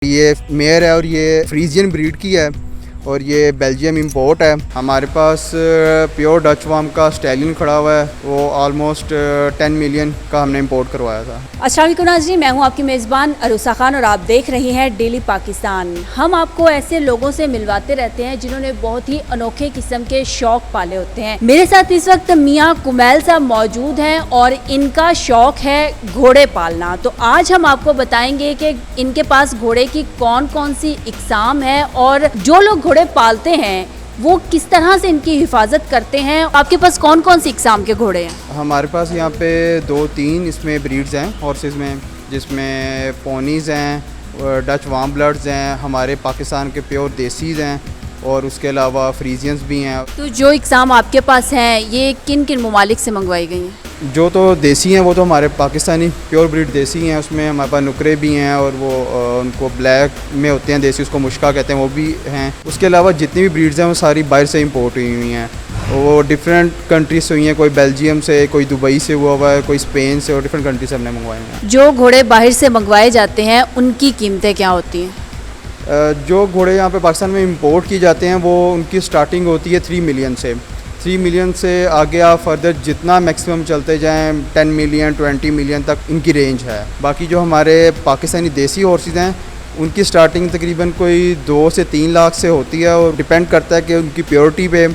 ये मेयर है और ये फ्रीजियन ब्रीड की है और ये बेल्जियम इंपोर्ट है। हमारे पास प्योर डच वार्म का स्टैलियन खड़ा हुआ है, वो ऑलमोस्ट 10 मिलियन का हमने इंपोर्ट करवाया था। अस्सलाम वालेकुम नाज़रीन, मैं हूं आपकी मेज़बान अरूसा खान और आप देख रही हैं डेली पाकिस्तान। हम आपको ऐसे लोगों से मिलवाते रहते हैं जिन्होंने बहुत ही अनोखे किस्म के शौक पाले होते हैं। मेरे साथ इस वक्त मियाँ कुमैल साहब मौजूद हैं और इनका शौक है घोड़े पालना। तो आज हम आपको बताएंगे कि इनके पास घोड़े की कौन कौन सी इकसाम है और जो लोग घोड़े पालते हैं वो किस तरह से इनकी हिफाजत करते हैं। आपके पास कौन कौन सी इकसाम के घोड़े हैं? हमारे पास यहाँ पे 2-3 इसमें ब्रीड्स हैं हॉर्सेस में, जिसमें पोनीज़ हैं, डच वार्म ब्लड्स हैं, हमारे पाकिस्तान के प्योर देसीज़ हैं और उसके अलावा फ्रीजियंस भी हैं। तो जो इकसाम आपके पास हैं ये किन किन ममालिक से मंगवाई गई हैं? जो तो देसी हैं वो तो हमारे पाकिस्तानी प्योर ब्रीड देसी हैं, उसमें हमारे पास नुकरे भी हैं और वो उनको ब्लैक में होते हैं देसी, उसको मुश्का कहते हैं, वो भी हैं। उसके अलावा जितनी भी ब्रीड्स हैं वो सारी बाहर से इंपोर्ट हुई हैं, वो डिफरेंट कंट्रीज से हुई हैं, कोई बेल्जियम से, कोई दुबई से हुआ है, कोई स्पेन से, और डिफरेंट कंट्री से हमने मंगवाए हैं। जो घोड़े बाहर से मंगवाए जाते हैं उनकी कीमतें क्या होती हैं? जो घोड़े यहाँ पे पाकिस्तान में इंपोर्ट किए जाते हैं वो उनकी स्टार्टिंग होती है 3 मिलियन से। 3 मिलियन से आगे आप फर्दर जितना मैक्सिमम चलते जाएं 10 मिलियन 20 मिलियन तक इनकी रेंज है। बाकी जो हमारे पाकिस्तानी देसी हॉर्सेस हैं उनकी स्टार्टिंग तकरीबन कोई 2 से 3 लाख से होती है और डिपेंड करता है कि उनकी प्योरिटी पे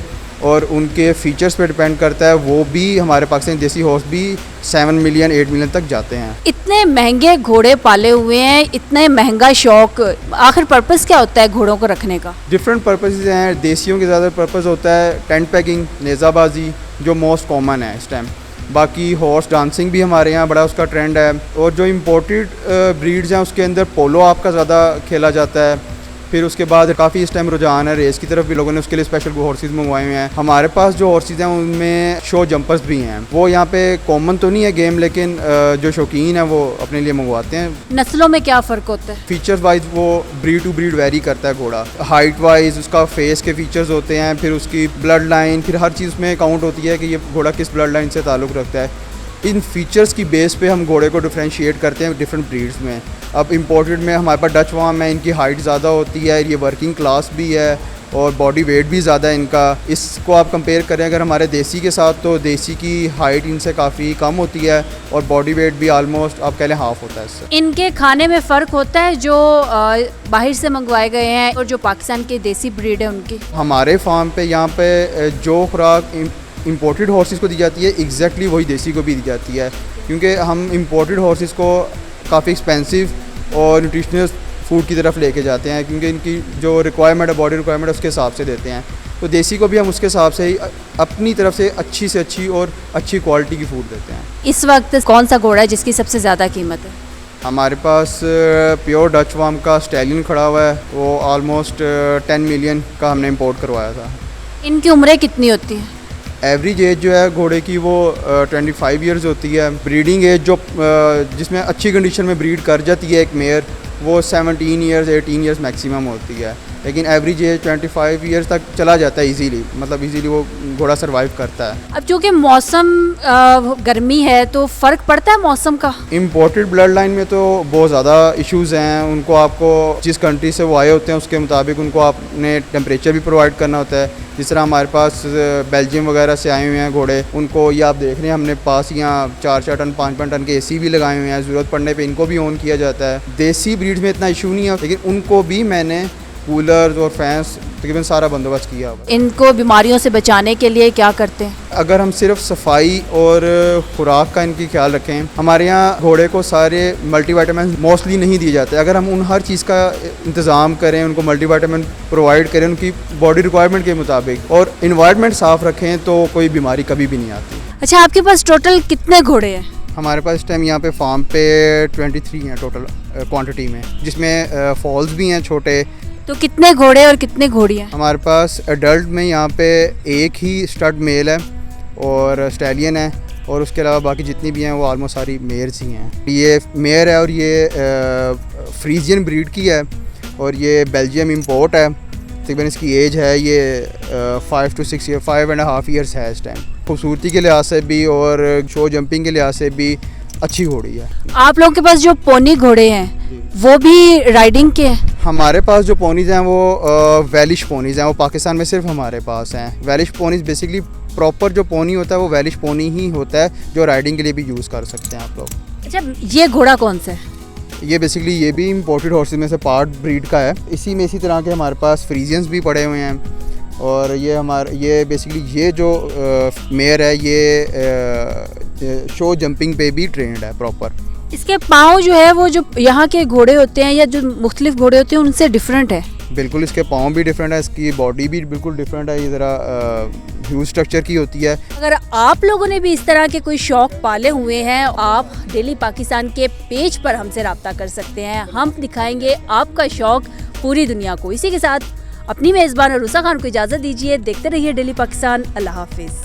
और उनके फीचर्स पे डिपेंड करता है। वो भी हमारे पाकिस्तानी देसी हॉर्स भी 7 मिलियन 8 मिलियन तक जाते हैं। इतने महंगे घोड़े पाले हुए हैं, इतने महंगा शौक, आखिर पर्पस क्या होता है घोड़ों को रखने का? डिफरेंट पर्पसेस हैं। देसियों के ज़्यादा पर्पस होता है टेंट पैकिंग, नेज़ाबाजी, जो मोस्ट कॉमन है इस टाइम। बाकी हॉर्स डांसिंग भी हमारे यहाँ बड़ा उसका ट्रेंड है। और जो इम्पोर्टेड ब्रीड्स हैं उसके अंदर पोलो आपका ज़्यादा खेला जाता है। फिर उसके बाद काफ़ी इस टाइम रुझान है रेस की तरफ भी, लोगों ने उसके लिए स्पेशल हॉर्सेस मंगवाए हुए हैं। हमारे पास जो हॉर्सेस हैं उनमें शो जंपर्स भी हैं। वो यहाँ पे कॉमन तो नहीं है गेम, लेकिन जो शौकीन है वो अपने लिए मंगवाते हैं। नस्लों में क्या फ़र्क होता है? फीचर्स वाइज वो ब्रीड टू ब्रीड वेरी करता है घोड़ा। हाइट वाइज उसका फेस के फीचर्स होते हैं, फिर उसकी ब्लड लाइन, फिर हर चीज़ में काउंट होती है कि ये घोड़ा किस ब्लड लाइन से ताल्लुक़ रखता है। इन फीचर्स की बेस पे हम घोड़े को डिफ्रेंशिएट करते हैं डिफरेंट ब्रीड्स में। अब इंपोर्टेड में हमारे पास डच वार्म है, इनकी हाइट ज़्यादा होती है, ये वर्किंग क्लास भी है और बॉडी वेट भी ज़्यादा है इनका। इसको आप कंपेयर करें अगर हमारे देसी के साथ, तो देसी की हाइट इनसे काफ़ी कम होती है और बॉडी वेट भी आलमोस्ट आप कह लें हाफ होता है इससे। इनके खाने में फ़र्क होता है जो बाहर से मंगवाए गए हैं और जो पाकिस्तान की देसी ब्रीड है उनकी? हमारे फार्म पे यहाँ पे जो खुराक इंपोर्टेड हॉर्सेस को दी जाती है एग्जैक्टली वही देसी को भी दी जाती है, क्योंकि हम इंपोर्टेड हॉर्सेस को काफ़ी एक्सपेंसिव और न्यूट्रिशनल फूड की तरफ लेके जाते हैं, क्योंकि इनकी जो रिक्वायरमेंट है, बॉडी रिक्वायरमेंट है, उसके हिसाब से देते हैं। तो देसी को भी हम उसके हिसाब से ही अपनी तरफ से अच्छी और अच्छी क्वालिटी की फूड देते हैं। इस वक्त कौन सा घोड़ा है जिसकी सबसे ज़्यादा कीमत है? हमारे पास प्योर डच वार्म का स्टैलियन खड़ा हुआ है, वो ऑलमोस्ट 10 मिलियन का हमने इंपोर्ट करवाया था। इनकी उम्रें कितनी होती हैं? एवरेज एज जो है घोड़े की वो 25 इयर्स होती है। ब्रीडिंग एज जो जिसमें अच्छी कंडीशन में ब्रीड कर जाती है एक मेयर, वो 17 इयर्स 18 इयर्स मैक्सिमम होती है। लेकिन एवरेज एज 25 इयर्स तक चला जाता है इजीली, मतलब इजीली वो घोड़ा सरवाइव करता है। अब चूँकि मौसम गर्मी है तो फ़र्क पड़ता है मौसम का? इम्पोर्टेड ब्लड लाइन में तो बहुत ज़्यादा इश्यूज़ हैं। उनको आपको जिस कंट्री से वो आए होते हैं उसके मुताबिक उनको आपने टेम्परेचर भी प्रोवाइड करना होता है। जिस तरह हमारे पास बेल्जियम वगैरह से आए हुए हैं घोड़े, उनको ये आप देख रहे हैं हमने पास यहाँ 4-4 टन 5-5 टन के AC भी लगाए हुए हैं। ज़रूरत पड़ने पे इनको भी ऑन किया जाता है। देसी ब्रीड्स में इतना इशू नहीं है, लेकिन उनको भी मैंने कूलर्स और फैंस तकरीबन सारा बंदोबस्त किया हुआ। इनको बीमारियों से बचाने के लिए क्या करते हैं? अगर हम सिर्फ सफाई और खुराक का इनकी ख्याल रखें, हमारे यहाँ घोड़े को सारे मल्टीविटामिन मोस्टली नहीं दिए जाते। अगर हम उन हर चीज़ का इंतज़ाम करें, उनको मल्टीविटामिन प्रोवाइड करें उनकी बॉडी रिक्वायरमेंट के मुताबिक और इन्वायरमेंट साफ़ रखें, तो कोई बीमारी कभी भी नहीं आती। अच्छा, आपके पास टोटल कितने घोड़े हैं? हमारे पास इस टाइम यहाँ पे फार्म पे 23 हैं टोटल क्वांटिटी में, जिसमें फॉल्स भी हैं छोटे। तो कितने घोड़े और कितने घोड़ियाँ? हमारे पास एडल्ट में यहाँ पे एक ही स्टड मेल है और स्टैलियन है, और उसके अलावा बाकी जितनी भी हैं वो ऑलमोस्ट सारी मेयर्स ही हैं। ये मेयर है और ये फ्रीजियन ब्रीड की है और ये बेल्जियम इंपोर्ट है। तकरीबन इसकी एज है ये 5 to 6 ईयर 5.5 ईयर्स है इस टाइम। खूबसूरती के लिहाज से भी और शो जंपिंग के लिहाज से भी अच्छी घोड़ी है। आप लोगों के पास जो पोनी घोड़े हैं वो भी राइडिंग के हैं? हमारे पास जो पोनीज़ हैं वो वैलिश पोनीज़ हैं, वो पाकिस्तान में सिर्फ हमारे पास हैं। वैलिश पोनीज़ बेसिकली प्रॉपर जो पोनी होता है वो वैलिश पोनी ही होता है, जो राइडिंग के लिए भी यूज़ कर सकते हैं आप लोग। अच्छा, ये घोड़ा कौन सा है? ये बेसिकली ये भी इम्पोर्टेड हॉर्सेस में से पार्ट ब्रीड का है। इसी में इसी तरह के हमारे पास फ्रीजियंस भी पड़े हुए हैं। और ये बेसिकली ये जो मेयर है ये शो जंपिंग पे भी ट्रेंड है प्रॉपर। इसके पाँव जो है वो जो यहाँ के घोड़े होते हैं या जो मुख्तलिफ घोड़े होते हैं उनसे डिफरेंट है? बिल्कुल, इसके पाँव भी डिफरेंट है, इसकी बॉडी भी बिल्कुल डिफरेंट है, ये ज़रा ह्यूज स्ट्रक्चर की होती है। अगर आप लोगों ने भी इस तरह के कोई शौक पाले हुए हैं, आप डेली पाकिस्तान के पेज पर हमसे रब्ता कर सकते हैं। हम दिखाएंगे आपका शौक पूरी दुनिया को। इसी के साथ अपनी मेज़बान अरूसा खान को इजाज़त दीजिए। देखते रहिए डेली पाकिस्तान। अल्लाह हाफिज़।